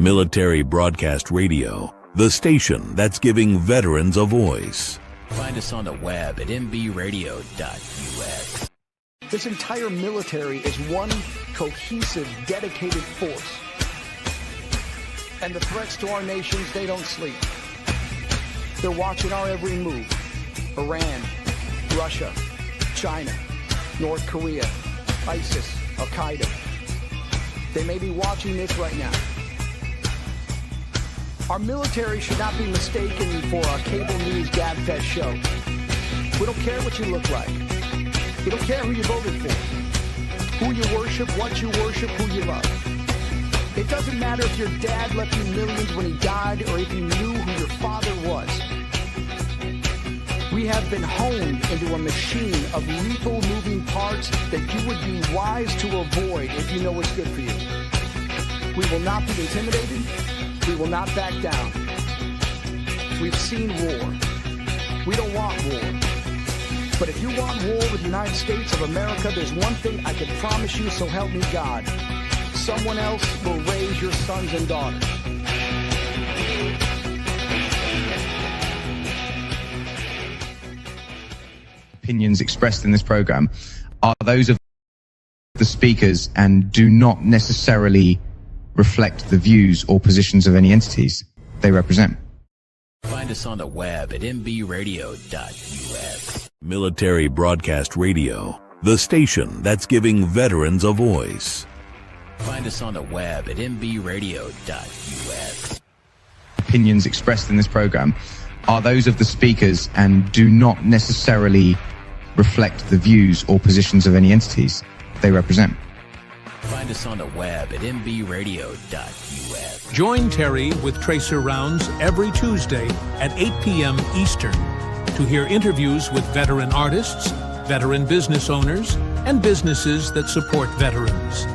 Military Broadcast Radio, the station that's giving veterans a voice. Find us on the web at mbradio.us. This entire military is one cohesive, dedicated force. And the threats to our nations, they don't sleep. They're watching our every move. Iran, Russia, China, North Korea, ISIS, Al-Qaeda. They may be watching this right now. Our military should not be mistaken for a cable news gabfest show. We don't care what you look like. We don't care who you voted for, who you worship, what you worship, who you love. It doesn't matter if your dad left you millions when he died or if you knew who your father was. We have been honed into a machine of lethal moving parts that you would be wise to avoid if you know what's good for you. We will not be intimidated. We will not back down. We've seen war. We don't want war. But if you want war with the United States of America, there's one thing I can promise you, so help me God. Someone else will raise your sons and daughters. Opinions expressed in this program are those of the speakers and do not necessarily reflect the views or positions of any entities they represent. Find us on the web at mbradio.us. Military Broadcast Radio, the station that's giving veterans a voice. Find us on the web at mbradio.us. Opinions expressed in this program are those of the speakers and do not necessarily reflect the views or positions of any entities they represent. Find us on the web at mbradio.us. Join Terry with Tracer Rounds every Tuesday at 8 p.m. Eastern to hear interviews with veteran artists, veteran business owners, and businesses that support veterans.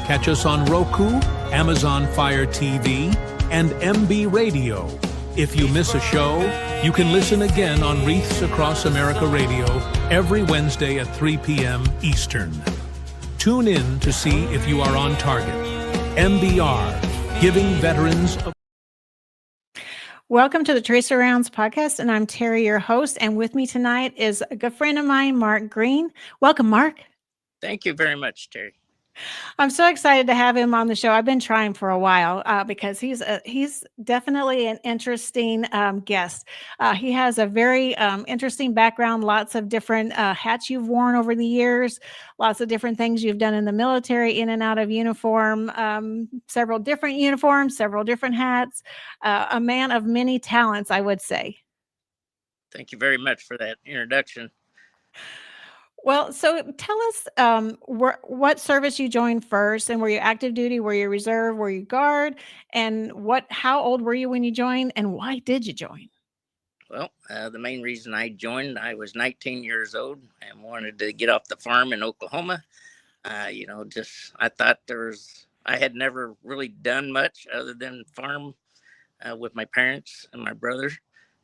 Catch us on Roku, Amazon Fire TV, and MB Radio. If you miss a show, you can listen again on Wreaths Across America Radio every Wednesday at 3 p.m. Eastern. Tune in to see if you are on target. MBR, giving veterans a... Welcome to the Tracer Rounds podcast, and I'm Terry, your host, and with me tonight is a good friend of mine, Mark Green. Welcome, Mark. Thank you very much, Terry. I'm so excited to have him on the show. I've been trying for a while because he's definitely an interesting guest. He has a very interesting background, lots of different hats you've worn over the years, lots of different things you've done in the military, in and out of uniform, several different uniforms, several different hats, a man of many talents, I would say. Thank you very much for that introduction. Well, so tell us what service you joined first, and were you active duty, were you reserve, were you guard, and how old were you when you joined, and why did you join? Well, the main reason I joined, I was 19 years old and wanted to get off the farm in Oklahoma. I thought I had never really done much other than farm with my parents and my brother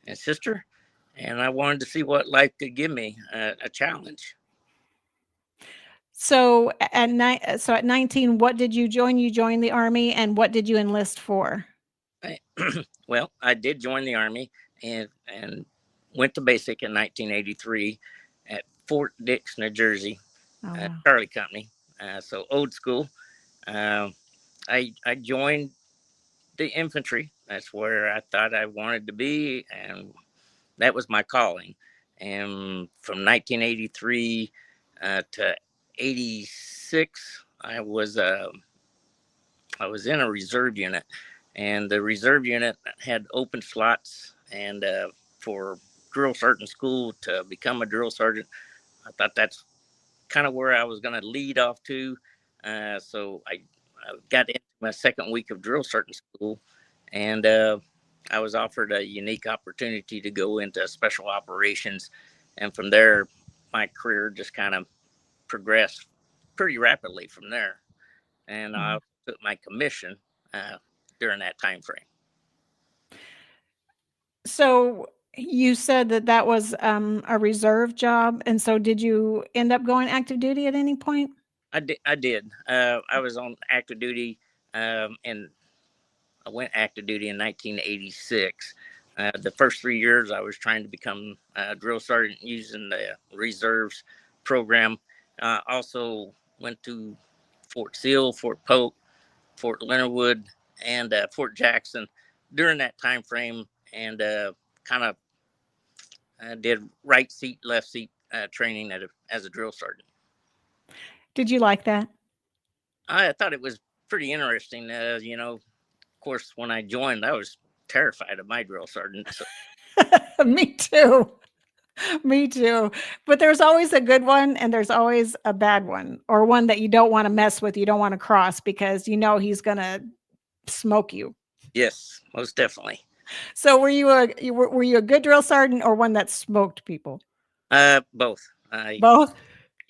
and sister, and I wanted to see what life could give me, a challenge. So at 19, what did you join? You joined the Army, and what did you enlist for? Well, I did join the Army and went to basic in 1983 at Fort Dix, New Jersey, Wow. Charlie Company. So old school. I joined the infantry. That's where I thought I wanted to be, and that was my calling. And from 1983 to 86, I was in a reserve unit, and the reserve unit had open slots, and for drill sergeant school to become a drill sergeant, I thought that's kind of where I was going to lead off to. So I got into my second week of drill sergeant school, and I was offered a unique opportunity to go into special operations, and from there, my career just kind of progressed pretty rapidly from there. And I took my commission during that time frame. So you said that was a reserve job, and so did you end up going active duty at any point? I did. I was on active duty, and I went active duty in 1986. The first 3 years, I was trying to become a drill sergeant using the reserves program. Also went to Fort Sill, Fort Polk, Fort Leonard Wood, and Fort Jackson during that time frame, and kind of did right seat, left seat training as a drill sergeant. Did you like that? I thought it was pretty interesting. Of course, when I joined, I was terrified of my drill sergeant. So. Me too. Me too. But there's always a good one and there's always a bad one, or one that you don't want to mess with, you don't want to cross because you know he's going to smoke you. Yes, most definitely. So were you a good drill sergeant or one that smoked people? Both. Both?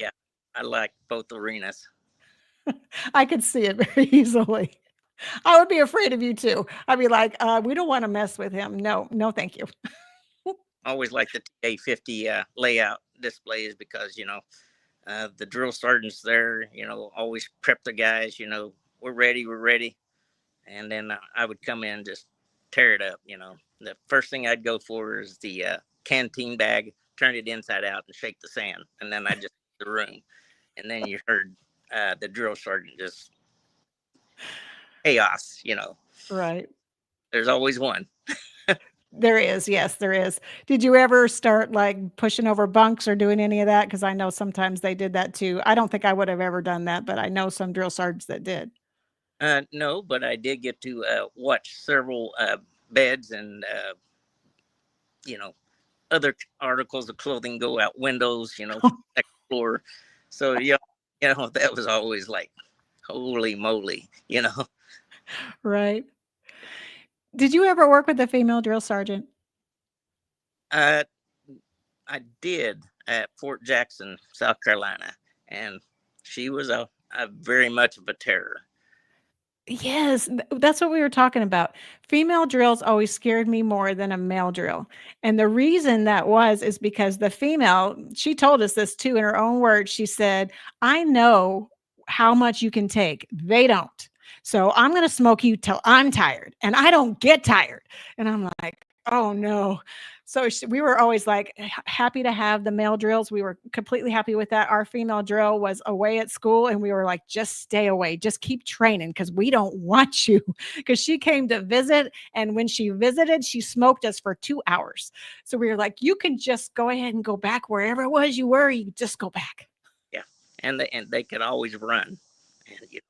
Yeah, I like both arenas. I could see it very easily. I would be afraid of you too. I'd be like, we don't want to mess with him. No, no, thank you. Always like the TA-50 layout displays because, the drill sergeants there, always prep the guys, we're ready. And then I would come in, just tear it up. The first thing I'd go for is the canteen bag, turn it inside out and shake the sand. And then I just the room. And then you heard the drill sergeant just chaos, Right. There's always one. There is. Yes, there is. Did you ever start like pushing over bunks or doing any of that? Because I know sometimes they did that too. I don't think I would have ever done that, but I know some drill sergeants that did. No, but I did get to watch several beds and, other articles of clothing go out windows, second floor. So, that was always like, holy moly, Right. Did you ever work with a female drill sergeant? I did at Fort Jackson, South Carolina, and she was a very much of a terror. Yes, that's what we were talking about. Female drills always scared me more than a male drill. And the reason that is because the female, she told us this too in her own words. She said, I know how much you can take. They don't. So I'm going to smoke you till I'm tired and I don't get tired. And I'm like, oh no. So we were always like happy to have the male drills. We were completely happy with that. Our female drill was away at school and we were like, just stay away, just keep training because we don't want you. Because she came to visit. And when she visited, she smoked us for 2 hours. So we were like, you can just go ahead and go back wherever it was you were. You just go back. Yeah. And they could always run and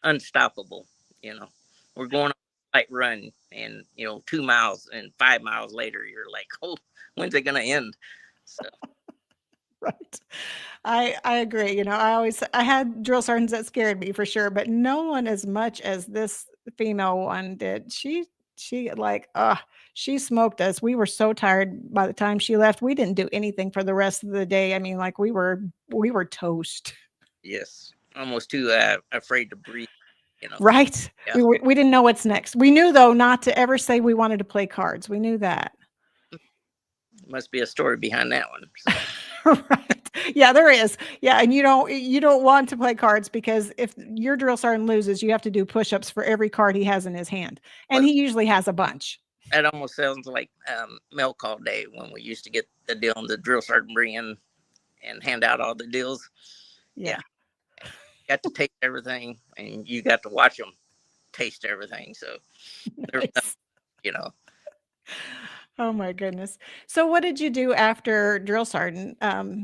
unstoppable. We're going on a light run and 2 miles and 5 miles later you're like, oh, when's it gonna end? So Right. I agree. I had drill sergeants that scared me for sure, but no one as much as this female one did. She like she smoked us. We were so tired by the time she left. We didn't do anything for the rest of the day. I mean, like we were toast. yes, almost too afraid to breathe. Right. Yeah. We didn't know what's next. We knew though not to ever say we wanted to play cards. We knew that. Must be a story behind that one. So. Right. Yeah, there is. Yeah, and you don't want to play cards because if your drill sergeant loses, you have to do push-ups for every card he has in his hand, and he usually has a bunch. That almost sounds like mail call day when we used to get the deal and the drill sergeant bring in and hand out all the deals. Yeah. You got to taste everything, and you got to watch them taste everything. So, Nice. Oh my goodness. So what did you do after drill sergeant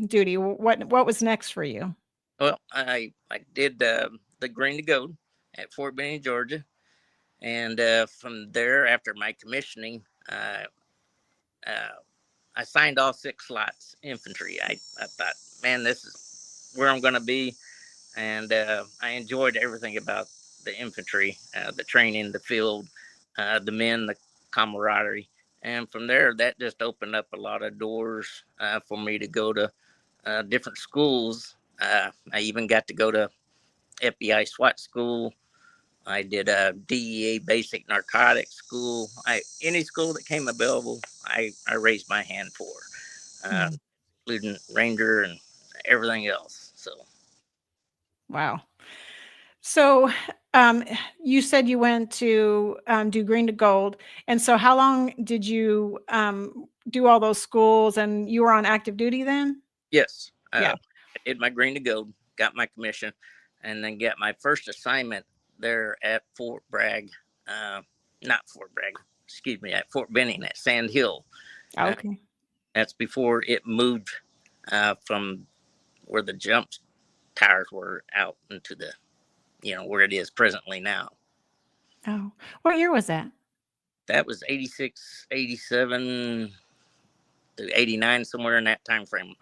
duty? What was next for you? Well, I did the green to go at Fort Benning, Georgia, and from there, after my commissioning, I signed all 6 slots infantry. I thought, man, this is where I'm going to be, and I enjoyed everything about the infantry, the training, the field, the men, the camaraderie. And from there, that just opened up a lot of doors for me to go to different schools. I even got to go to FBI SWAT school. I did a DEA basic narcotics school. Any school that came available, I raised my hand for, including Ranger and everything else. So, Wow. So, um, you said you went to do green to gold, and so how long did you do all those schools? And you were on active duty then? Yes, Yeah. I did my green to gold, got my commission, and then got my first assignment there at Fort Bragg, uh, not Fort Bragg, excuse me, at Fort Benning at Sand Hill. Uh, Okay. that's before it moved from where the jump tires were out into the, where it is presently now. Oh, what year was that? That was 86, 87 to 89, somewhere in that time frame.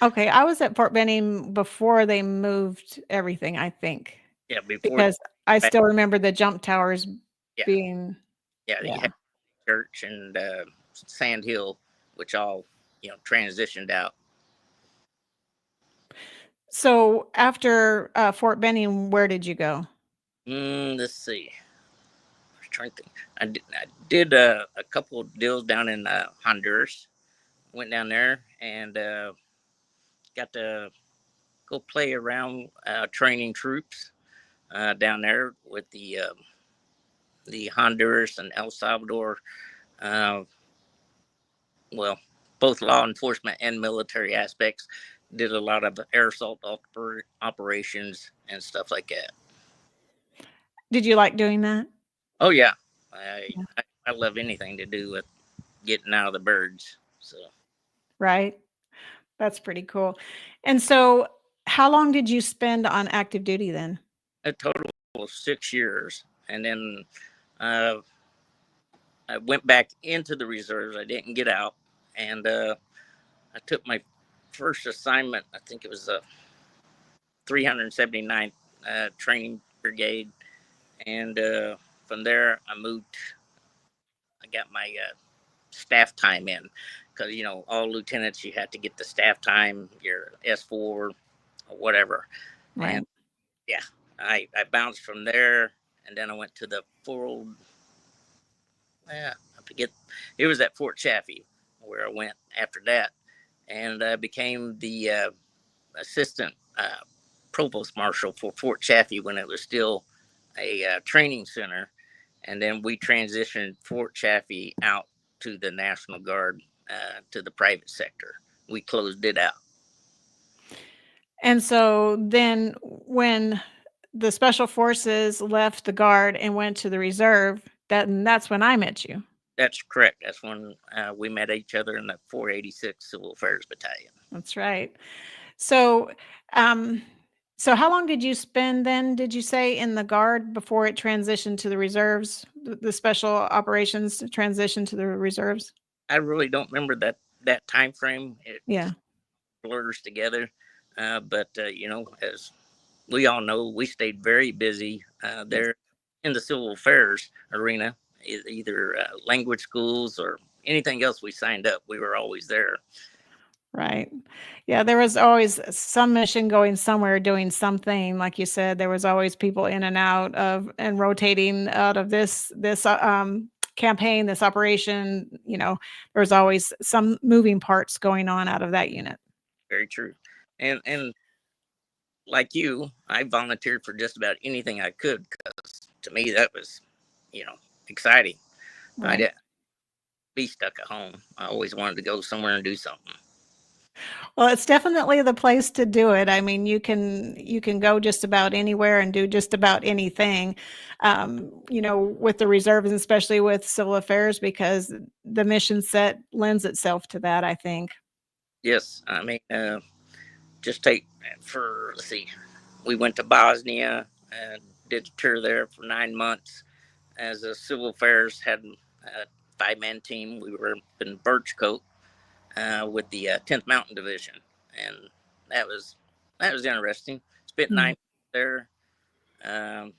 Okay, I was at Fort Benning before they moved everything, I think, Yeah, before, because I still remember the jump towers yeah, being, yeah, you yeah. had Church and Sand Hill, which all, transitioned out. So after Fort Benning, where did you go? Let's see. I was trying to think. I did a couple of deals down in Honduras. Went down there and got to go play around training troops down there with the Honduras and El Salvador. Uh, well, both law enforcement and military aspects. Did a lot of air assault operations and stuff like that. Did you like doing that? Oh yeah, I love anything to do with getting out of the birds. So Right. That's pretty cool. And so how long did you spend on active duty then? a total of 6 years, and then uh, I went back into the reserves. I didn't get out, and I took my first assignment. I think it was the 379th Training Brigade, and from there I moved. I got my staff time in because all lieutenants you had to get the staff time, your S4 or whatever, and Right. yeah, I bounced from there, and then I went to the full. Yeah, I forget. It was at Fort Chaffee where I went after that, and I became the assistant provost marshal for Fort Chaffee when it was still a training center, and then we transitioned Fort Chaffee out to the National Guard, to the private sector. We closed it out. And so then when the special forces left the guard and went to the reserve, that's when I met you. That's correct. That's when we met each other in the 486 Civil Affairs Battalion. That's right. So, um, so how long did you spend then, did you say, in the guard before it transitioned to the reserves, the special operations transition to the reserves? I really don't remember that time frame. It Yeah. blurs together, but as we all know, we stayed very busy Yes. there in the civil affairs arena, either language schools or anything else we signed up. We were always there. Right. Yeah, there was always some mission going somewhere doing something. Like you said, there was always people in and out of and rotating out of this campaign, this operation, there was always some moving parts going on out of that unit. Very true. And like you, I volunteered for just about anything I could because to me that was, you know, exciting. I Right. didn't be stuck at home. I always wanted to go somewhere and do something. Well, it's definitely the place to do it. I mean, you can go just about anywhere and do just about anything, with the reserves, and especially with civil affairs, because the mission set lends itself to that, I think. Yes, I mean, just take for let's see, we went to Bosnia and did a tour there for 9 months as a civil affairs had a 5-man team. We were in Birchcote with the 10th Mountain Division, and that was that was interesting. Spent Mm. 9 months there. Um,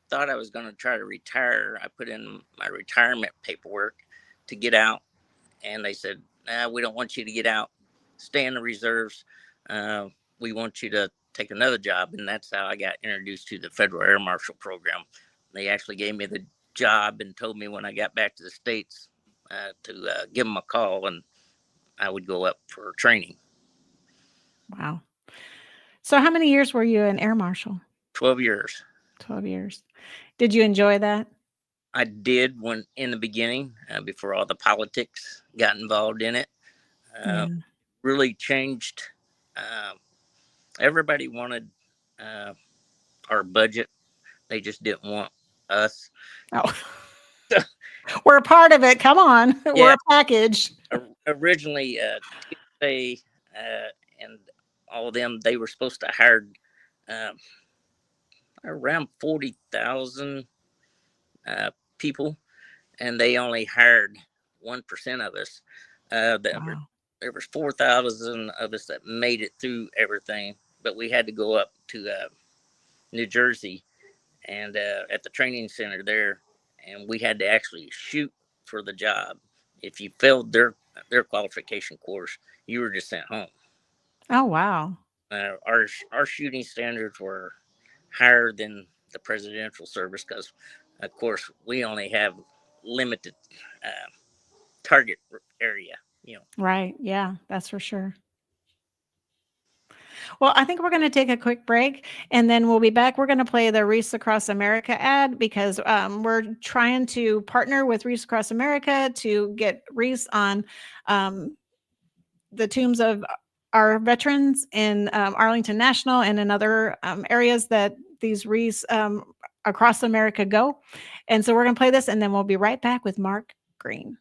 thought I was going to try to retire. I put in my retirement paperwork to get out, and they said, "We don't want you to get out. Stay in the reserves. Uh, we want you to take another job." And that's how I got introduced to the Federal Air Marshal program. They actually gave me the job and told me when I got back to the States to give them a call, and I would go up for training. Wow. So how many years were you an air marshal? 12 years. 12 years. Did you enjoy that? I did when in the beginning, before all the politics got involved in it. Yeah. Really changed. Uh, Everybody wanted our budget. They just didn't want us. Oh, we're a part of it. Come on. We're Yeah, a package. originally TSA and all of them, they were supposed to hire uh, around 40,000 people, and they only hired 1% of us. Wow. There was 4,000 of us that made it through everything, but we had to go up to New Jersey and at the training center there, and we had to actually shoot for the job. If you failed their qualification course, you were just sent home. Oh, wow. Our shooting standards were higher than the presidential service because, of course, we only have limited target area. You know. Right. Yeah, that's for sure. Well, I think we're going to take a quick break and then we'll be back. We're going to play the Wreaths Across America ad because we're trying to partner with Wreaths Across America to get wreaths on the tombs of our veterans in Arlington National and in other areas that these wreaths across America go. And so we're going to play this and then we'll be right back with Mark Green.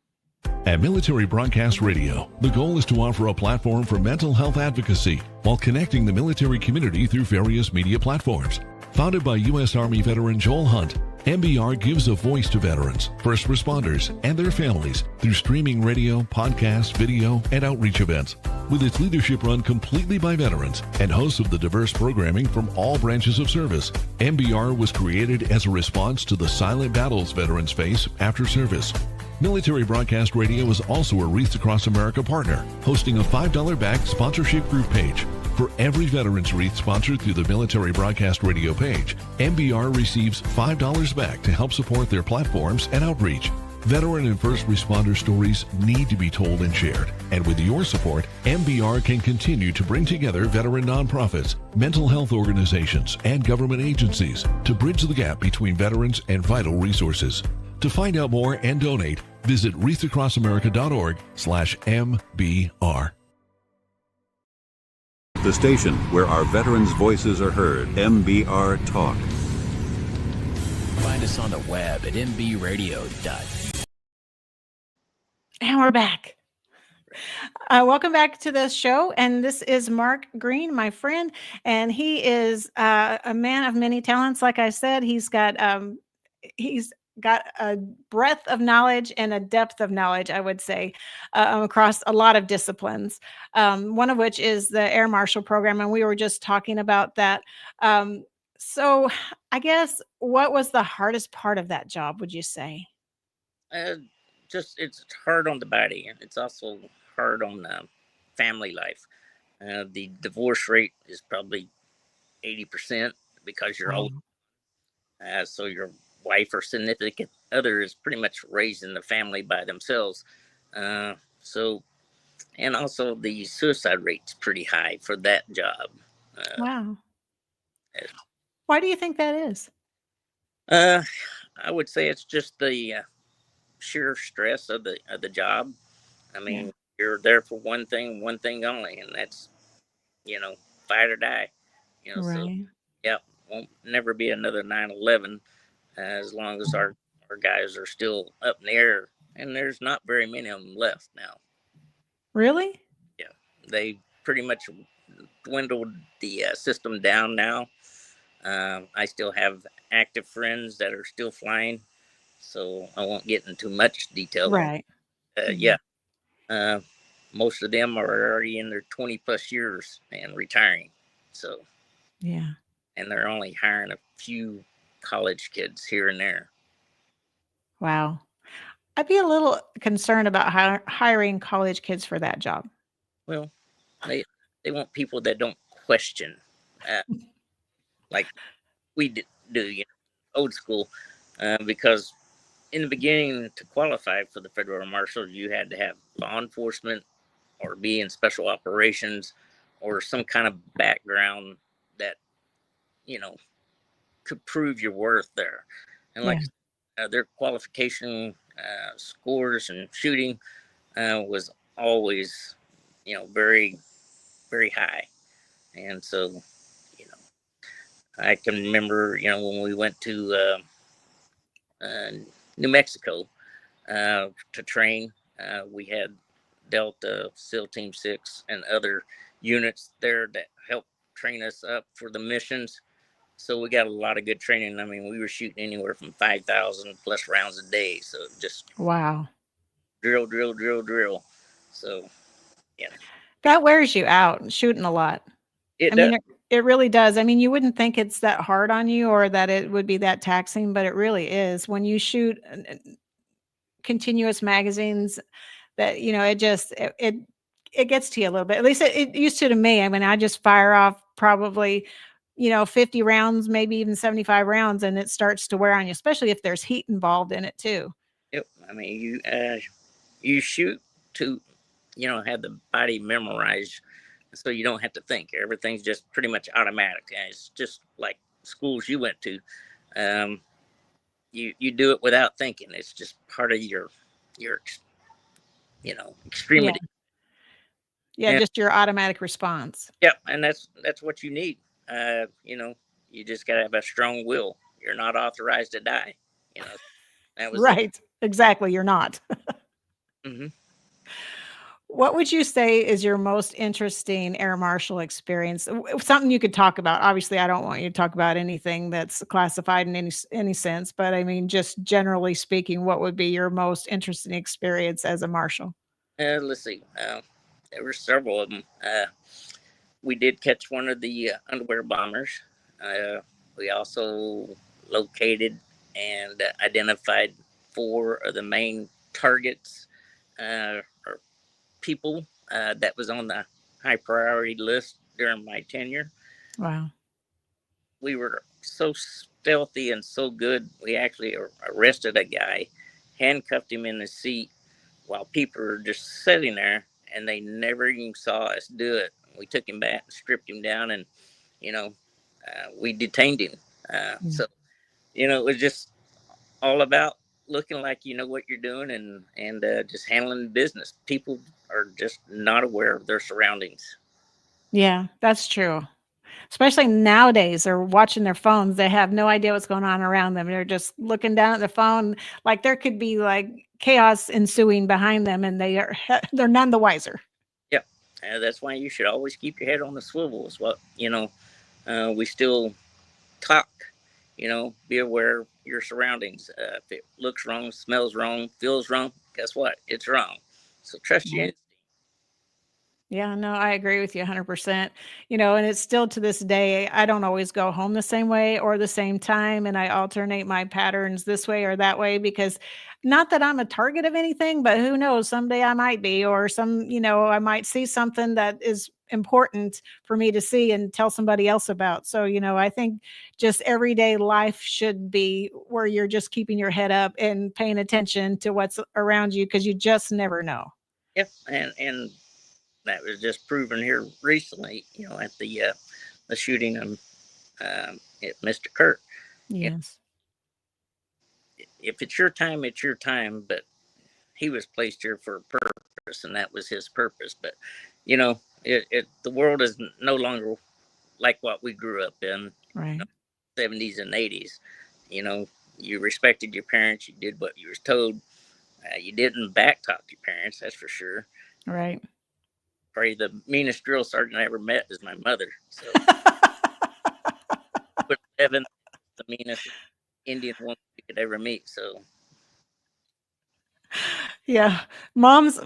At Military Broadcast Radio, the goal is to offer a platform for mental health advocacy while connecting the military community through various media platforms. Founded by U.S. Army veteran Joel Hunt, MBR gives a voice to veterans, first responders, and their families through streaming radio, podcasts, video, and outreach events. With its leadership run completely by veterans and hosts of the diverse programming from all branches of service, MBR was created as a response to the silent battles veterans face after service. Military Broadcast Radio is also a Wreaths Across America partner, hosting a $5 back sponsorship group page. For every veteran's wreath sponsored through the Military Broadcast Radio page, MBR receives $5 back to help support their platforms and outreach. Veteran and first responder stories need to be told and shared. And with your support, MBR can continue to bring together veteran nonprofits, mental health organizations, and government agencies to bridge the gap between veterans and vital resources. To find out more and donate, visit wreathsacrossamerica.org/MBR. The station where our veterans' voices are heard, MBR Talk. Find us on the web at mbradio. And we're back. Welcome back to the show. And this is Mark Green, my friend. And he is a man of many talents. Like I said, he's got a breadth of knowledge and a depth of knowledge, I would say, across a lot of disciplines, one of which is the Air Marshal program. And we were just talking about that. So I guess what was the hardest part of that job, would you say? It's hard on the body, and it's also hard on family life. The divorce rate is probably 80% because you're old. So your wife or significant other is pretty much raising the family by themselves. And also the suicide rate's pretty high for that job. Wow. Why do you think that is? I would say it's just the sheer stress of the job. I mean, you're there for one thing only, and that's, fight or die. Right. So won't never be another 9/11 as long as our guys are still up in the air, and there's not very many of them left now. Really? Yeah, they pretty much dwindled the system down now. I still have active friends that are still flying, so I won't get into much detail. Right. Most of them are already in their 20 plus years and retiring. So, yeah. And they're only hiring a few college kids here and there. Wow. I'd be a little concerned about hiring college kids for that job. Well, they want people that don't question, like we do, old school, because in the beginning, to qualify for the Federal Air Marshal, you had to have law enforcement or be in special operations or some kind of background that, could prove your worth there. And like their qualification scores and shooting was always, very, very high. And so, I can remember, when we went to New Mexico to train, we had Delta, SEAL Team 6, and other units there that helped train us up for the missions. So we got a lot of good training. I mean, we were shooting anywhere from 5,000 plus rounds a day. So just Wow. drill, drill, drill, drill. So, yeah. That wears you out, shooting a lot. It I does. mean, it really does. I mean, you wouldn't think it's that hard on you or that it would be that taxing, but it really is. When you shoot continuous magazines, that, it gets to you a little bit. At least it used to me. I mean, I just fire off probably, 50 rounds, maybe even 75 rounds, and it starts to wear on you, especially if there's heat involved in it too. Yep. I mean, you shoot to, have the body memorized, so you don't have to think. Everything's just pretty much automatic. And it's just like schools you went to. You do it without thinking. It's just part of your extremity. Yeah, And, just your automatic response. yep, and that's what you need. You just gotta have a strong will. You're not authorized to die. That was Right. Exactly. You're not. it. What would you say is your most interesting air marshal experience? Something you could talk about. Obviously, I don't want you to talk about anything that's classified in any sense, but I mean, just generally speaking, what would be your most interesting experience as a marshal? Let's see. There were several of them. We did catch one of the underwear bombers. We also located and identified 4 of the main targets or people that was on the high priority list during my tenure. Wow. We were so stealthy and so good. We actually arrested a guy, handcuffed him in the seat while people were just sitting there, and they never even saw us do it. We took him back and stripped him down, and we detained him. So it was just all about looking like you know what you're doing and just handling business. People are just not aware of their surroundings. Yeah, that's true. Especially nowadays, they're watching their phones. They have no idea what's going on around them. They're just looking down at the phone. Like there could be like chaos ensuing behind them, and they're none the wiser. Yeah, that's why you should always keep your head on the swivel. Is what we still talk. Be aware of your surroundings. If it looks wrong, smells wrong, feels wrong, guess what? It's wrong. So trust your instinct. Yeah, no, I agree with you 100%. And it's still to this day, I don't always go home the same way or the same time. And I alternate my patterns this way or that way because not that I'm a target of anything, but who knows, someday I might be, or I might see something that is important for me to see and tell somebody else about. So, I think just everyday life should be where you're just keeping your head up and paying attention to what's around you because you just never know. Yep, and that was just proven here recently, at the shooting of at Mr. Kurt. Yes. If it's your time, it's your time. But he was placed here for a purpose, and that was his purpose. But the world is no longer like what we grew up in, Right. 70s and 80s. You respected your parents. You did what you was told. You didn't backtalk your parents, that's for sure. Right. Probably the meanest drill sergeant I ever met is my mother. So, but Evan, the meanest Indian woman you could ever meet. So, Yeah, moms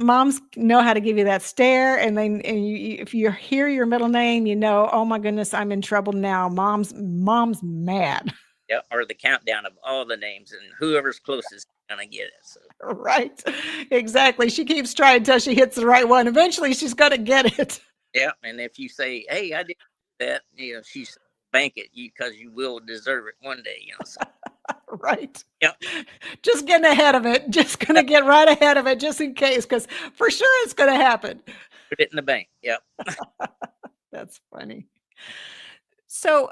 know how to give you that stare, and if you hear your middle name, oh my goodness, I'm in trouble now. Mom's mad. yeah, or the countdown of all the names, and whoever's closest is gonna get it. So. Right, exactly. She keeps trying until she hits the right one. Eventually, she's gonna get it. Yeah, and if you say, "Hey, I did that," she's bank it because you will deserve it one day. So. Right. Yep. Just getting ahead of it. Just gonna get right ahead of it, just in case, because for sure it's gonna happen. Put it in the bank. Yep. That's funny. So,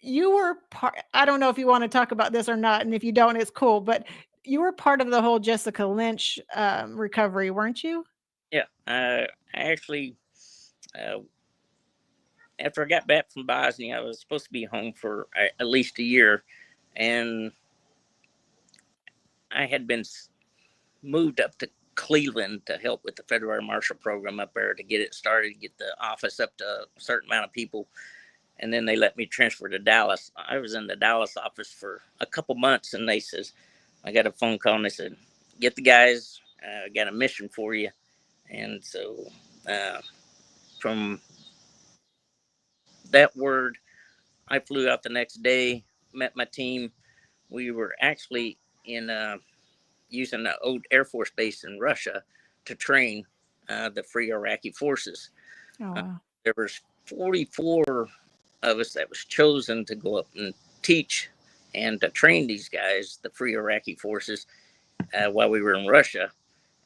you were part. I don't know if you want to talk about this or not, and if you don't, it's cool. But you were part of the whole Jessica Lynch recovery, weren't you? Yeah, I actually, uh, after I got back from Bosnia, I was supposed to be home for at least a year, and I had been moved up to Cleveland to help with the Federal Air Marshal program up there to get it started, get the office up to a certain amount of people, and then they let me transfer to Dallas. I was in the Dallas office for a couple months, and they says, I got a phone call, and they said, get the guys, I got a mission for you, and so uh, from that word, I flew out the next day, met my team. We were actually in using the old Air Force base in Russia to train the Free Iraqi forces. Oh Uh, wow. there was 44 of us that was chosen to go up and teach and to train these guys, the Free Iraqi forces, while we were in Russia.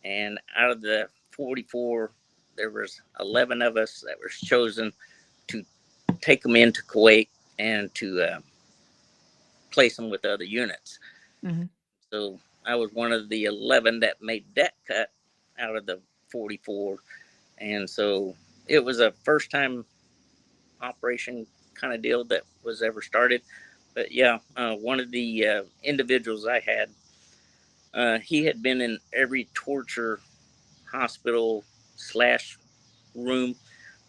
And out of the 44, there was 11 of us that was chosen to take them into Kuwait and to place them with other units. Hmm. So I was one of the 11 that made that cut out of the 44. And so it was a first time operation kind of deal that was ever started. But yeah, one of the individuals I had, he had been in every torture hospital slash room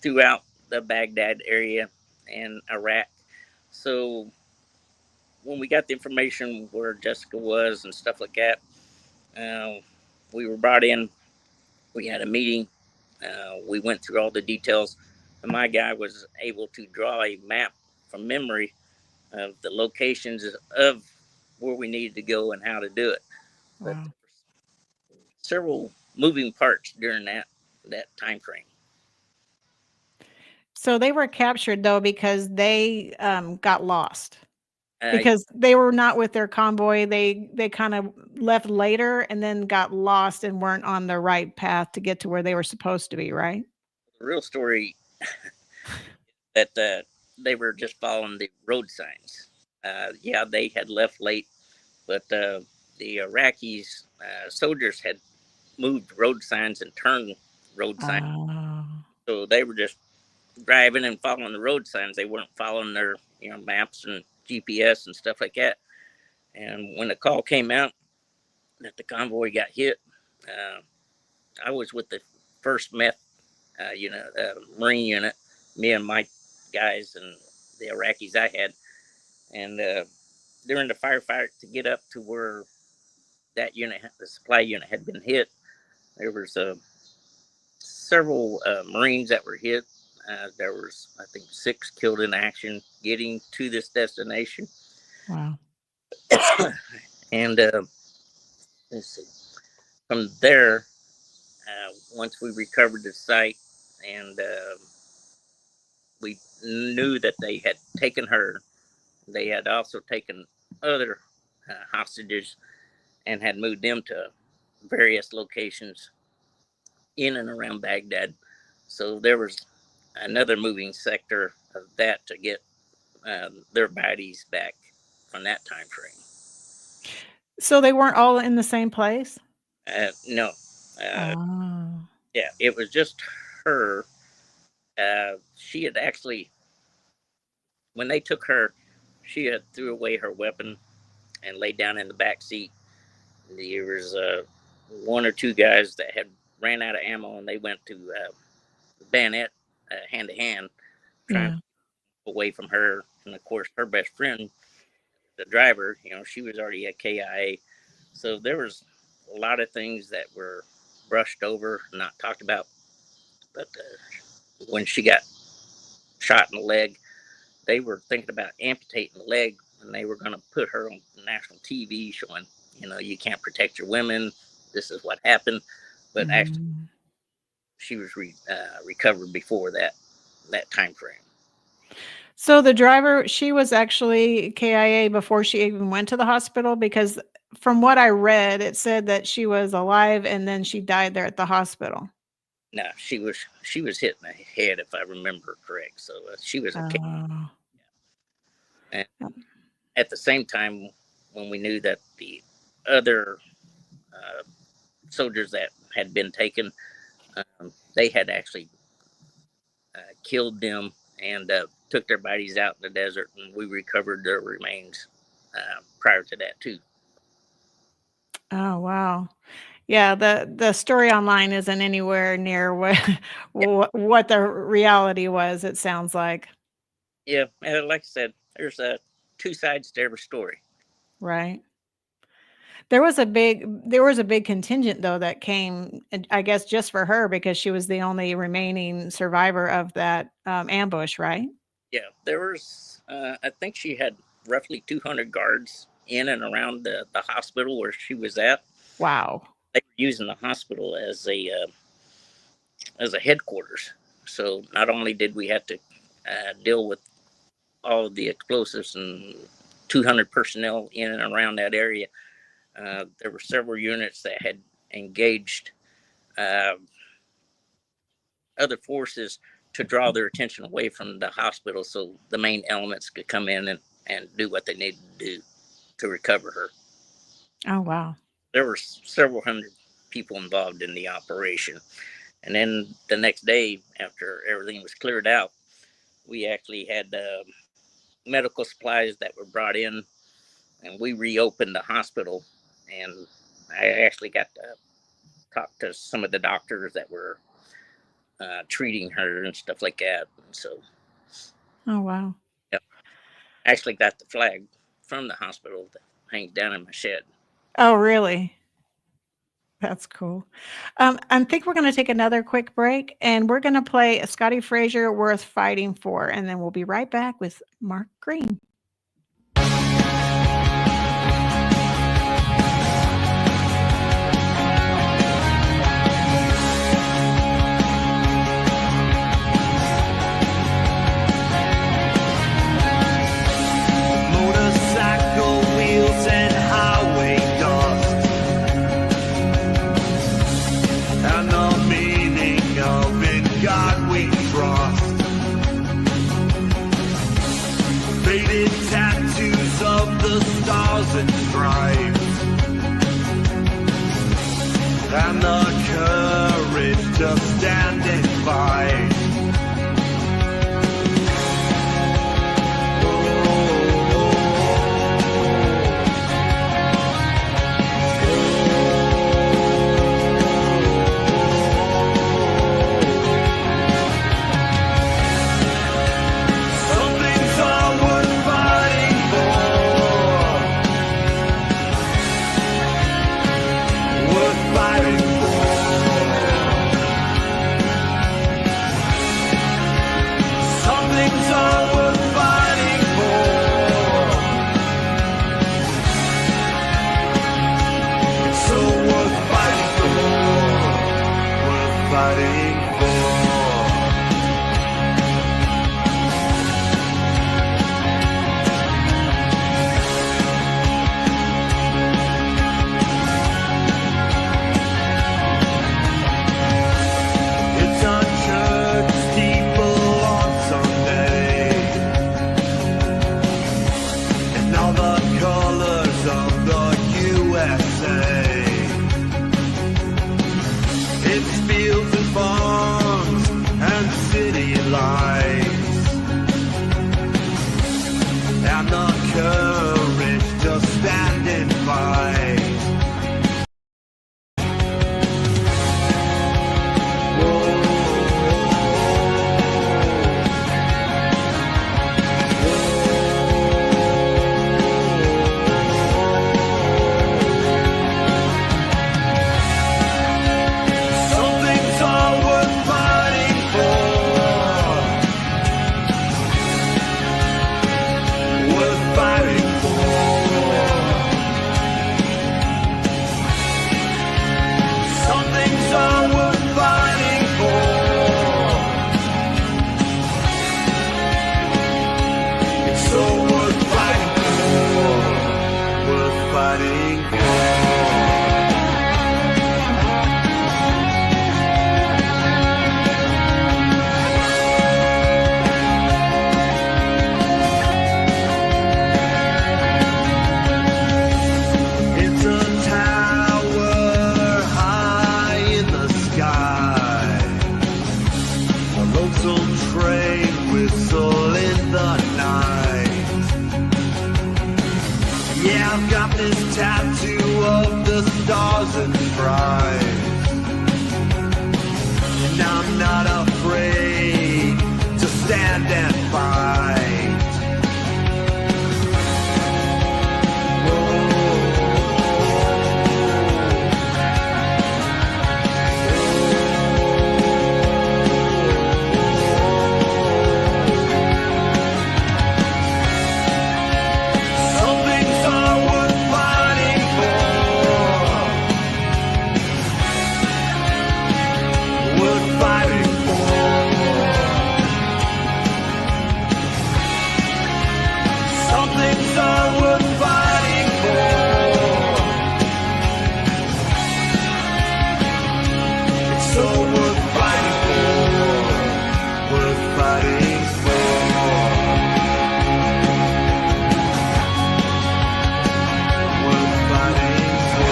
throughout the Baghdad area and Iraq. So when we got the information where Jessica was and stuff like that, uh, we were brought in. We had a meeting. We went through all the details, and my guy was able to draw a map from memory of the locations of where we needed to go and how to do it. But Wow. several moving parts during that time frame. So they were captured though because they got lost Uh, because they were not with their convoy. They kind of left later and then got lost and weren't on the right path to get to where they were supposed to be. Right. the real story that they were just following the road signs. Yeah, they had left late, but the Iraqis soldiers had moved road signs and turned road signs, Oh. so they were just driving and following the road signs. They weren't following their maps and GPS and stuff like that. And when the call came out that the convoy got hit, uh, I was with the first meth Marine unit, me and my guys and the Iraqis I had, and during the firefight to get up to where that unit, the supply unit, had been hit, there was several Marines that were hit. There was, I think, 6 killed in action getting to this destination. Wow. And let's see, from there, once we recovered the site and we knew that they had taken her, they had also taken other hostages and had moved them to various locations in and around Baghdad. So there was another moving sector of that to get their bodies back from that time frame. So they weren't all in the same place? No, Oh. yeah, it was just her. She had actually, when they took her, she had threw away her weapon and laid down in the back seat. There was one or two guys that had ran out of ammo, and they went to bayonet hand to hand, trying to Yeah. get away from her. And of course, her best friend, the driver, she was already at KIA. So there was a lot of things that were brushed over, not talked about. But when she got shot in the leg, they were thinking about amputating the leg, and they were going to put her on national TV showing, you can't protect your women. This is what happened. But actually, Mhm. she was recovered before that time frame. So the driver, she was actually KIA before she even went to the hospital because from what I read, it said that she was alive and then she died there at the hospital. No, she was hit in the head, if I remember correct. So she was okay. Oh. And at the same time, when we knew that the other soldiers that had been taken, they had actually killed them and took their bodies out in the desert, and we recovered their remains prior to that too. Oh, wow. Yeah, the story online isn't anywhere near what what the reality was, it sounds like. Yeah, and like I said, there's two sides to every story. Right. There was a big contingent though that came, I guess, just for her because she was the only remaining survivor of that ambush, right? Yeah, there was. I think she had roughly 200 guards in and around the hospital where she was at. Wow. They were using the hospital as a headquarters. So not only did we have to deal with all of the explosives and 200 personnel in and around that area, there were several units that had engaged other forces to draw their attention away from the hospital so the main elements could come in and do what they needed to do to recover her. Oh, wow. There were several hundred people involved in the operation. And then the next day, after everything was cleared out, we actually had medical supplies that were brought in, and we reopened the hospital. And I actually got to talk to some of the doctors that were treating her and stuff like that. And so, Oh, wow. yeah, I actually got the flag from the hospital that hangs down in my shed. Oh, really? That's cool. I think we're going to take another quick break, and we're going to play Scotty Frazier, Worth Fighting For, and then we'll be right back with Mark Green. Motorcycle wheels and highway dust, and the meaning of in God we trust. Faded tattoos of the stars and stripes, and the courage to stand and fight. thousand tries. And I'm not afraid to stand and fight. Some things are worth fighting for. Worth fighting for. Some things are worth fighting for. It's so worth fighting for. Worth fighting for. Worth fighting for.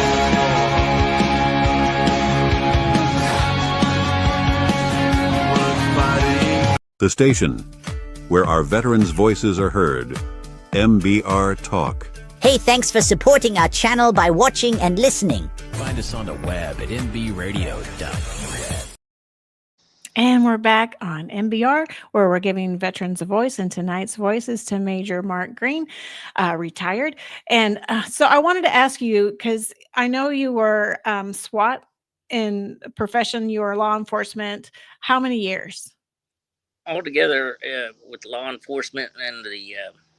Worth fighting. The station where our veterans' voices are heard. MBR Talk. Hey, thanks for supporting our channel by watching and listening. Find us on the web at mbradio.net. And we're back on MBR, where we're giving veterans a voice. And tonight's voice is to Major Mark Green, retired. And so I wanted to ask you, because I know you were SWAT in profession, you were law enforcement. How many years? Altogether, with law enforcement and the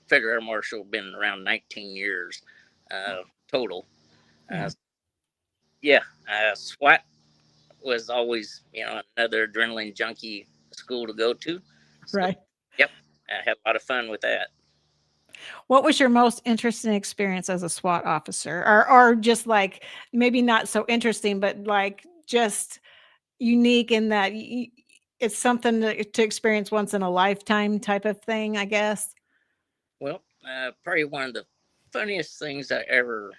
Federal Air Marshal, been around 19 years total. SWAT was always, another adrenaline junkie school to go to. So, Right. Yep, I had a lot of fun with that. What was your most interesting experience as a SWAT officer, or just like maybe not so interesting, but like just unique in that it's something to experience once in a lifetime type of thing, I guess? Well, probably one of the funniest things I ever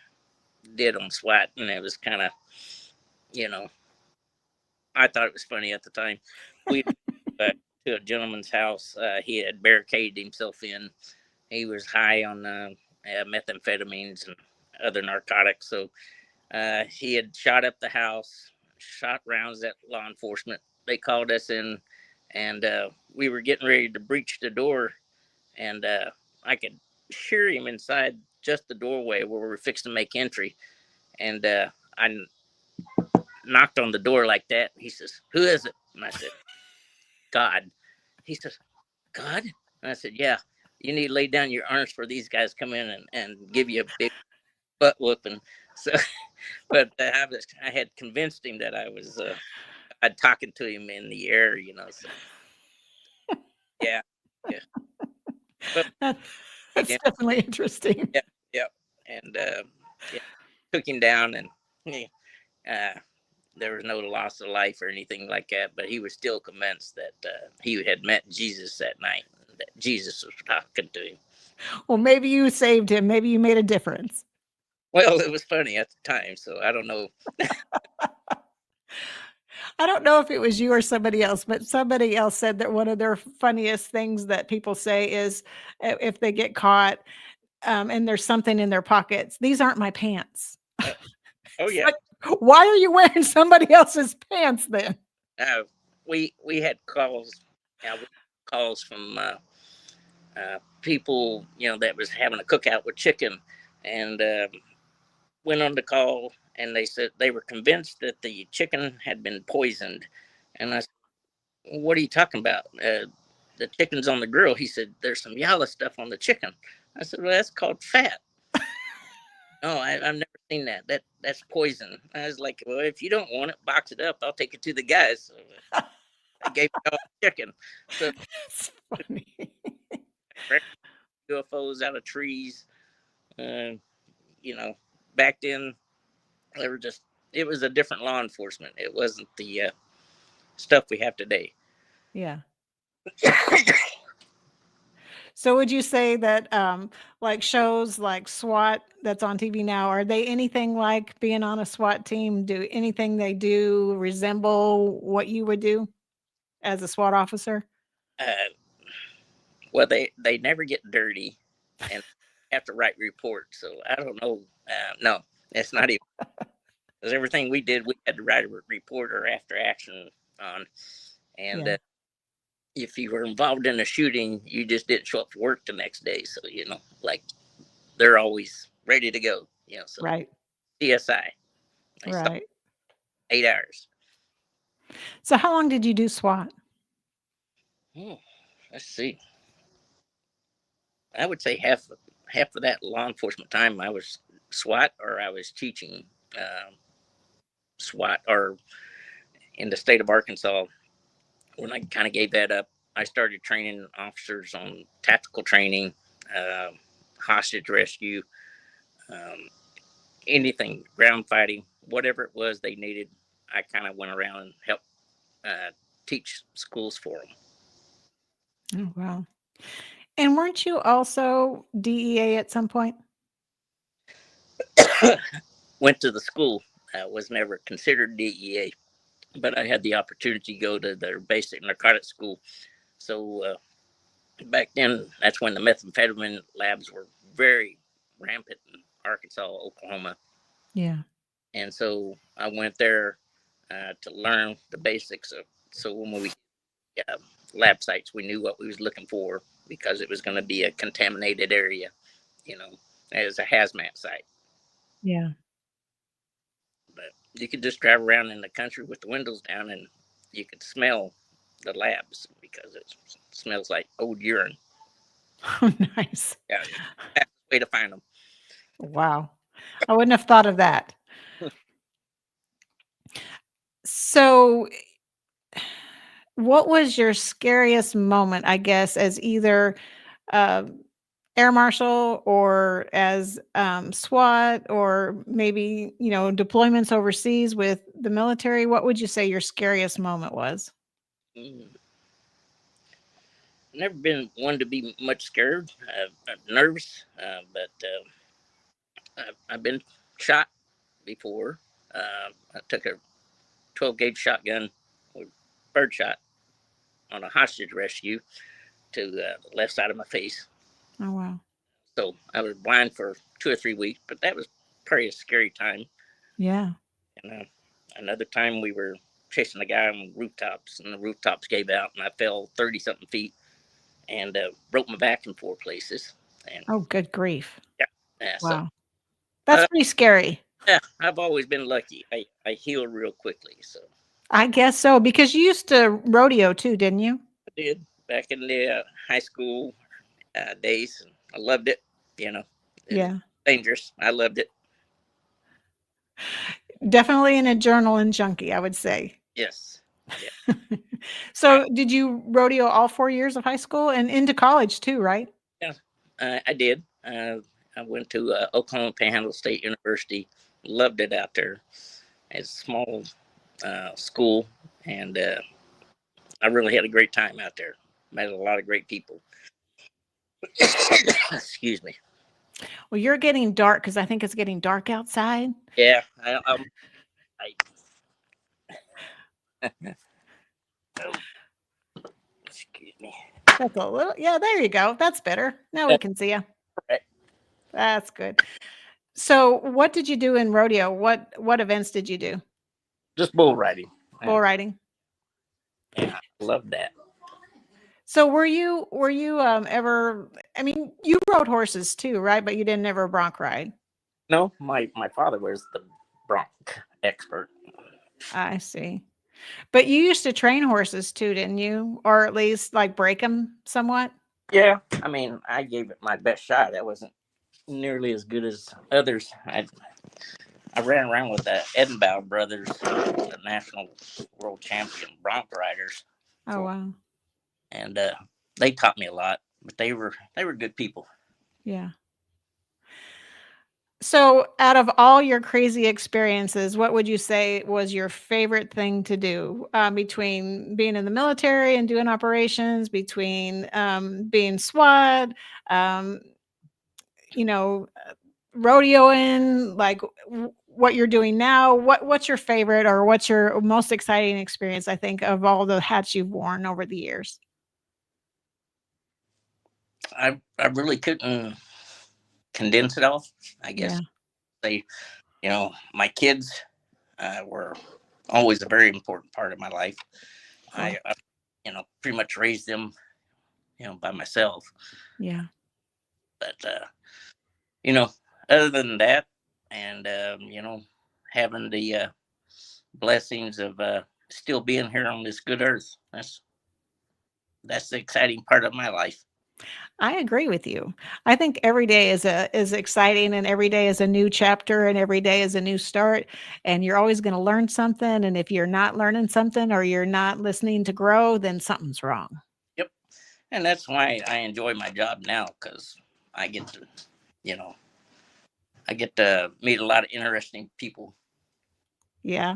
did on SWAT, and it was kind of, I thought it was funny at the time. We went to a gentleman's house. He had barricaded himself in. He was high on methamphetamines and other narcotics. So he had shot up the house, shot rounds at law enforcement. They called us in, and we were getting ready to breach the door. And I could hear him inside just the doorway where we were fixing to make entry. And I knocked on the door like that. He says, "Who is it?" And I said, "God." He says, "God?" And I said, "Yeah, you need to lay down your arms for these guys come in and give you a big butt whooping." So, but I had convinced him that I was I'd talking to him in the air, So yeah. But, That's definitely interesting. yeah, and took him down, and there was no loss of life or anything like that. But he was still convinced that he had met Jesus that night, and that Jesus was talking to him. Well, maybe you saved him. Maybe you made a difference. Well, it was funny at the time, so I don't know. I don't know if it was you or somebody else, but somebody else said that one of their funniest things that people say is if they get caught and there's something in their pockets, "These aren't my pants." Oh yeah. Like, why are you wearing somebody else's pants then? We had calls, from people, that was having a cookout with chicken, and went on the call, and they said they were convinced that the chicken had been poisoned. And I said, "What are you talking about? The chicken's on the grill." He said, "There's some yellow stuff on the chicken." I said, "Well, that's called fat." "No, I've never seen that. That's poison." I was like, "Well, if you don't want it, box it up. I'll take it to the guys." So I gave it all chicken. So It's funny. UFOs out of trees. Back then, it was a different law enforcement. It wasn't the stuff we have today. Yeah. So would you say that like shows like SWAT that's on TV now, are they anything like being on a SWAT team? Do anything they do resemble what you would do as a SWAT officer? Well, they never get dirty and have to write reports. So I don't know. No, it's not even. Because everything we did, we had to write a report or after action on. And Yeah. if you were involved in a shooting, you just didn't show up for work the next day. So, like they're always ready to go. So Right. CSI, they stop Right. 8 hours. So how long did you do SWAT? Let's see. I would say half of that law enforcement time I was SWAT or I was teaching SWAT or in the state of Arkansas. When I kind of gave that up, I started training officers on tactical training, uh, hostage rescue, um, anything, ground fighting, whatever it was they needed. I kind of went around and helped teach schools for Oh, wow. And weren't you also DEA at some point? them. Went to the school. Was never considered DEA, but I had the opportunity to go to their basic narcotics school. So back then, that's when the methamphetamine labs were very rampant in Arkansas, Oklahoma. Yeah. And so I went there to learn the basics of. So when we uh, lab sites, we knew what we was looking for because it was going to be a contaminated area, you know, as a hazmat site. Yeah. But you could just drive around in the country with the windows down, and you could smell the labs because it smells like old urine. Oh, nice. Yeah, that's the way to find them. Wow. I wouldn't have thought of that. So what was your scariest moment, I guess, as either air marshal or as SWAT or maybe, deployments overseas with the military? What would you say your scariest moment was? Mm. Never been one to be much scared, nervous, but I've been shot before. I took a 12 gauge shotgun with bird shot on a hostage rescue to the left side of my face. Oh, wow. So I was blind for 2 or 3 weeks, but that was probably a scary time. Yeah. And another time we were chasing a guy on rooftops, and the rooftops gave out, and I fell 30 something feet and broke my back in 4 places. And Oh, good grief. yeah, so Wow. That's pretty scary. yeah, I've always been lucky. I heal real quickly, so I guess so, because you used to rodeo too, didn't you? I did back in the high school days. And I loved it. It was Yeah. dangerous. I loved it. Definitely an adrenaline junkie, I would say. Yes. Yeah. So did you rodeo all 4 years of high school and into college too, right? Yeah, I did. I went to Oklahoma Panhandle State University. Loved it out there. It's a small school, and I really had a great time out there. Met a lot of great people. Excuse me. Well, you're getting dark because I think it's getting dark outside. Yeah, excuse me. That's a little, yeah, there you go. That's better. Now we can see you. Right. That's good. So what did you do in rodeo? What events did you do? Just bull riding. Bull riding. Yeah, I love that. So were you ever, I mean, you rode horses too, right? But you didn't ever bronc ride. No, my father was the bronc expert. I see. But you used to train horses too, didn't you? Or at least like break them somewhat? Yeah, I mean, I gave it my best shot. I wasn't nearly as good as others. I ran around with the Edinburgh brothers, the national world champion bronc riders. Oh, wow. And they taught me a lot, but they were good people. Yeah. So out of all your crazy experiences, what would you say was your favorite thing to do between being in the military and doing operations, between being SWAT, um, rodeoing, like what you're doing now? What's your favorite or what's your most exciting experience, I think, of all the hats you've worn over the years? I really couldn't condense it all. I guess Yeah. they, my kids were always a very important part of my life. Cool. I pretty much raised them, by myself. Yeah. But you know, other than that, and having the blessings of still being here on this good earth, that's the exciting part of my life. I agree with you. I think every day is exciting, and every day is a new chapter, and every day is a new start, and you're always going to learn something, and if you're not learning something or you're not listening to grow, then something's wrong. Yep, and that's why I enjoy my job now, because I get to, you know, I get to meet a lot of interesting people. Yeah.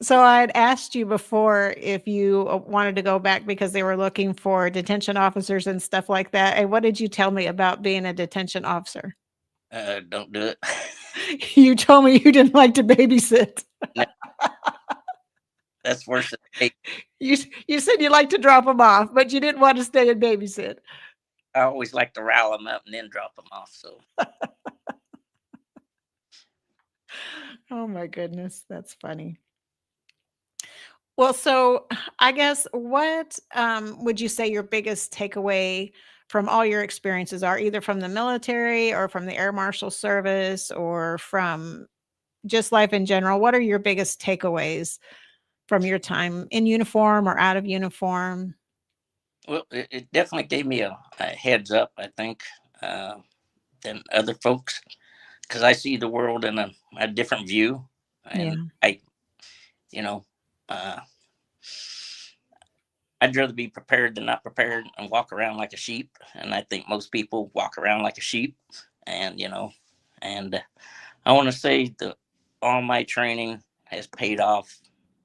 So I'd asked you before if you wanted to go back because they were looking for detention officers and stuff like that. And what did you tell me about being a detention officer? Don't do it. You told me you didn't like to babysit. No, that's worse than hate. You said you liked to drop them off, but you didn't want to stay and babysit. I always like to rile them up and then drop them off. So Oh my goodness, that's funny. Well, so I guess what would you say your biggest takeaway from all your experiences are, either from the military or from the Air Marshal Service or from just life in general? What are your biggest takeaways from your time in uniform or out of uniform? well, it definitely gave me a heads up, I think, than other folks, because I see the world in a different view, Yeah, and you know, uh, I'd rather be prepared than not prepared and walk around like a sheep. And I think most people walk around like a sheep. And and I want to say that all my training has paid off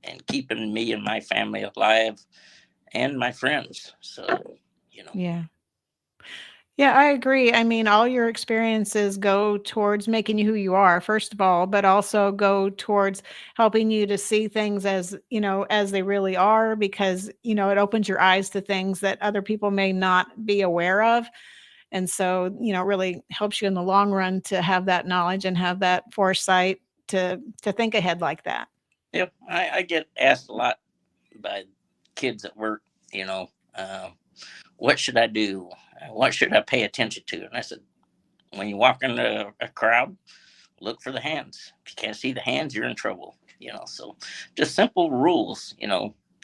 and keeping me and my family alive and my friends. So, yeah. Yeah, I agree. I mean, all your experiences go towards making you who you are, first of all, but also go towards helping you to see things as, as they really are, because, it opens your eyes to things that other people may not be aware of. And so, it really helps you in the long run to have that knowledge and have that foresight to think ahead like that. yep, I get asked a lot by kids at work, you know, uh, what should I do? What should I pay attention to? And I said, when you walk into a crowd, look for the hands. If you can't see the hands, you're in trouble. So just simple rules.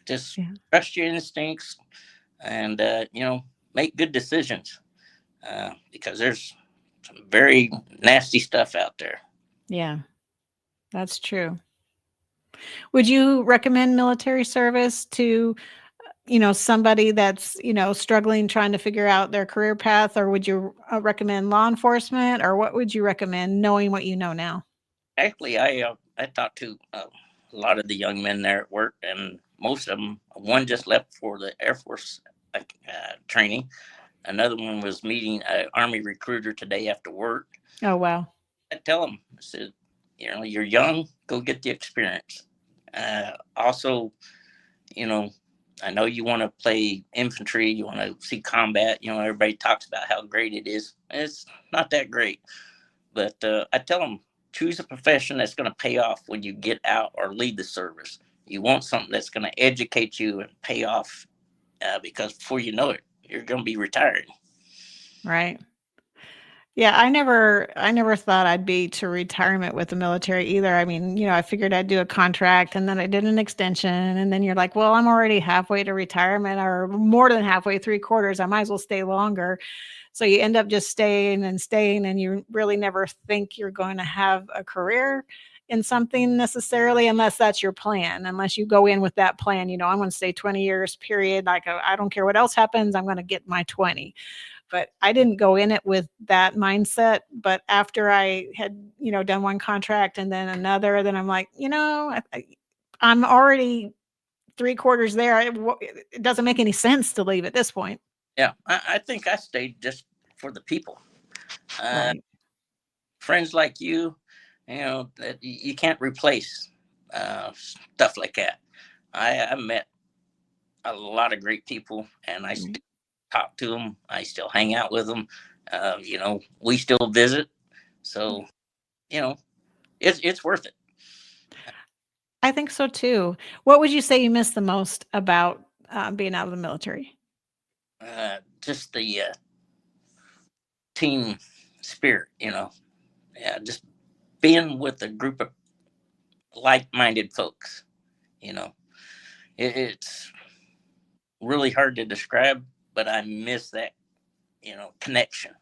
Just Yeah. trust your instincts and make good decisions because there's some very nasty stuff out there. Yeah, that's true. Would you recommend military service to somebody that's, struggling trying to figure out their career path, or would you recommend law enforcement, or what would you recommend knowing what you know now? Actually, I talked to a lot of the young men there at work, and most of them. One just left for the Air Force training. Another one was meeting an Army recruiter today after work. Oh, wow. I tell them, I said, you're young, go get the experience. Also, you know, I know you want to play infantry, you want to see combat. Everybody talks about how great it is. It's not that great, but I tell them, choose a profession that's going to pay off when you get out or leave the service. You want something that's going to educate you and pay off because before you know it, you're going to be retired. Right. Yeah, I never thought I'd be to retirement with the military either. I mean, I figured I'd do a contract and then I did an extension, and then you're like, well, I'm already halfway to retirement, or more than halfway, 3/4. I might as well stay longer. So you end up just staying and staying, and you really never think you're going to have a career in something necessarily, unless that's your plan, unless you go in with that plan, I'm going to stay 20 years period. Like, I don't care what else happens, I'm going to get my 20. But I didn't go in it with that mindset. But after I had, done one contract and then another, then I'm like, I'm already 3/4 there. It doesn't make any sense to leave at this point. Yeah, I think I stayed just for the people. Right. Friends like that you can't replace stuff like that. I met a lot of great people, and I still talk to them. I still hang out with them. We still visit. So, it's worth it. I think so too. What would you say you miss the most about being out of the military? Just the team spirit, Yeah, just being with a group of like-minded folks. You know, it's really hard to describe, but I miss that, connection.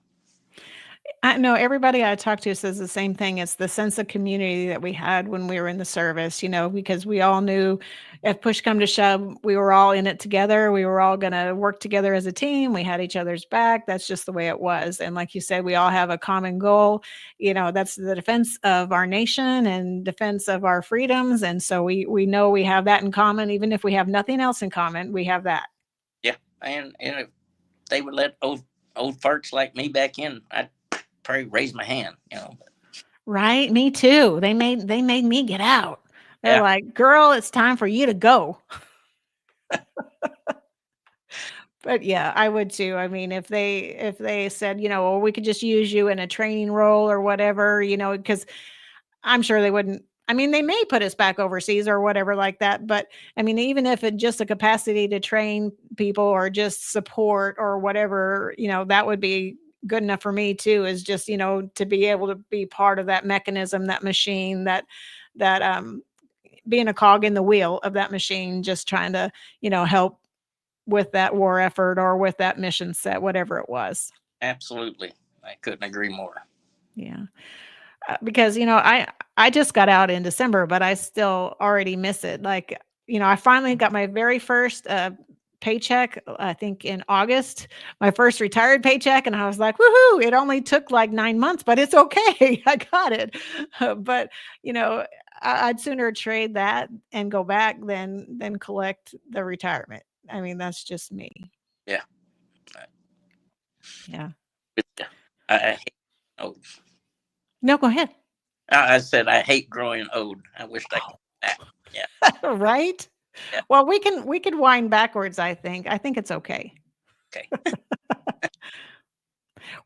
I know everybody I talk to says the same thing. It's the sense of community that we had when we were in the service, because we all knew if push come to shove, we were all in it together. We were all going to work together as a team. We had each other's back. That's just the way it was. And like you said, we all have a common goal. That's the defense of our nation and defense of our freedoms. And so we know we have that in common. Even if we have nothing else in common, we have that. Yeah. And if they would let old farts like me back in, I'd probably raise my hand, Right. Me too. They made me get out. They're Yeah. like, girl, it's time for you to go. But yeah, I would too. I mean, if they said, well, we could just use you in a training role or whatever, because I'm sure they wouldn't. I mean, they may put us back overseas or whatever like that. But I mean, even if it's just a capacity to train people or just support or whatever, that would be good enough for me too, is just, to be able to be part of that mechanism, that machine, that being a cog in the wheel of that machine, just trying to, help with that war effort or with that mission set, whatever it was. Absolutely. I couldn't agree more. Yeah. Because, I just got out in December, but I still already miss it. Like, I finally got my very first paycheck, I think in August, my first retired paycheck. And I was like, woohoo, it only took like 9 months, but it's okay. I got it. But, I'd sooner trade that and go back than collect the retirement. I mean, that's just me. Yeah. Yeah. I hate old. No, go ahead. I said I hate growing old. I wish I could. Yeah. Right? Yeah. Well, we could wind backwards, I think. I think it's okay. Okay.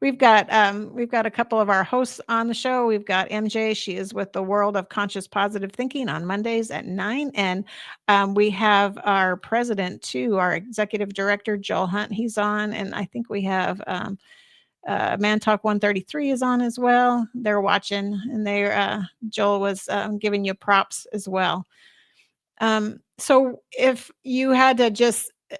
We've got a couple of our hosts on the show. We've got MJ. She is with the World of Conscious Positive Thinking on Mondays at 9. And we have our president too, our executive director, Joel Hunt. He's on. And I think we have Man Talk 133 is on as well. They're watching, and Joel was giving you props as well. So if you had to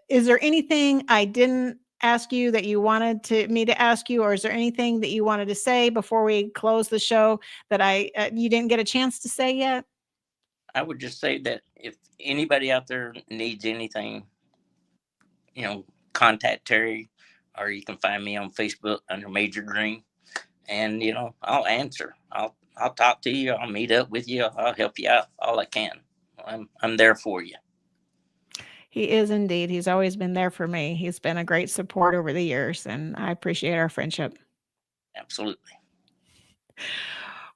is there anything I didn't ask you that you wanted me to ask you, or is there anything that you wanted to say before we close the show that you didn't get a chance to say yet? I would just say that if anybody out there needs anything, contact Terry, or you can find me on Facebook under Major Green, and I'll answer. I'll talk to you. I'll meet up with you. I'll help you out all I can. I'm there for you. He is indeed. He's always been there for me. He's been a great support over the years, and I appreciate our friendship. Absolutely.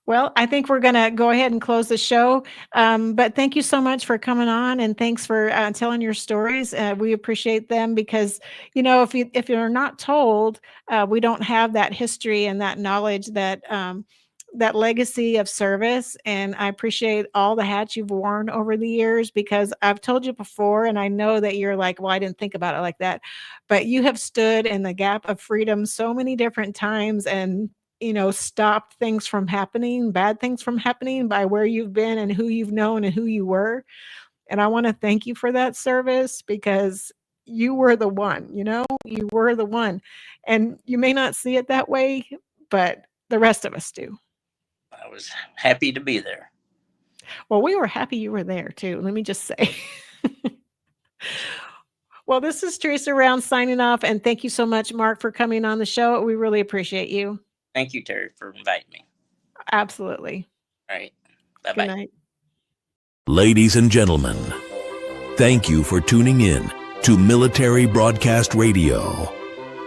Well, I think we're going to go ahead and close the show. But thank you so much for coming on, and thanks for telling your stories. We appreciate them because, if you're not told, we don't have that history and that knowledge, that legacy of service. And I appreciate all the hats you've worn over the years, because I've told you before, and I know that you're like, well, I didn't think about it like that, but you have stood in the gap of freedom so many different times and, stopped things from happening, bad things from happening by where you've been and who you've known and who you were. And I want to thank you for that service, because you were the one, you were the one. And you may not see it that way, but the rest of us do. I was happy to be there. Well, we were happy you were there too. Let me just say. Well, this is Teresa Round signing off, and thank you so much, Mark, for coming on the show. We really appreciate you. Thank you, Terry, for inviting me. Absolutely. All right. Bye-bye. Good night. Ladies and gentlemen, thank you for tuning in to Military Broadcast Radio.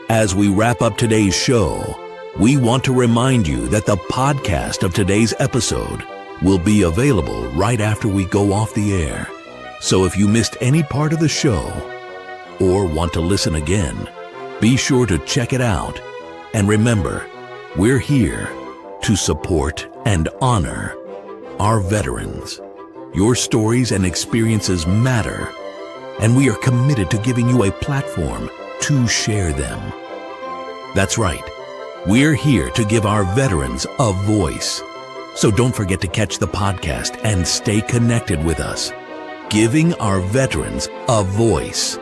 As we wrap up today's show, we want to remind you that the podcast of today's episode will be available right after we go off the air. So if you missed any part of the show or want to listen again, be sure to check it out. And remember, we're here to support and honor our veterans. Your stories and experiences matter, and we are committed to giving you a platform to share them. That's right. We're here to give our veterans a voice. So don't forget to catch the podcast and stay connected with us. Giving our veterans a voice.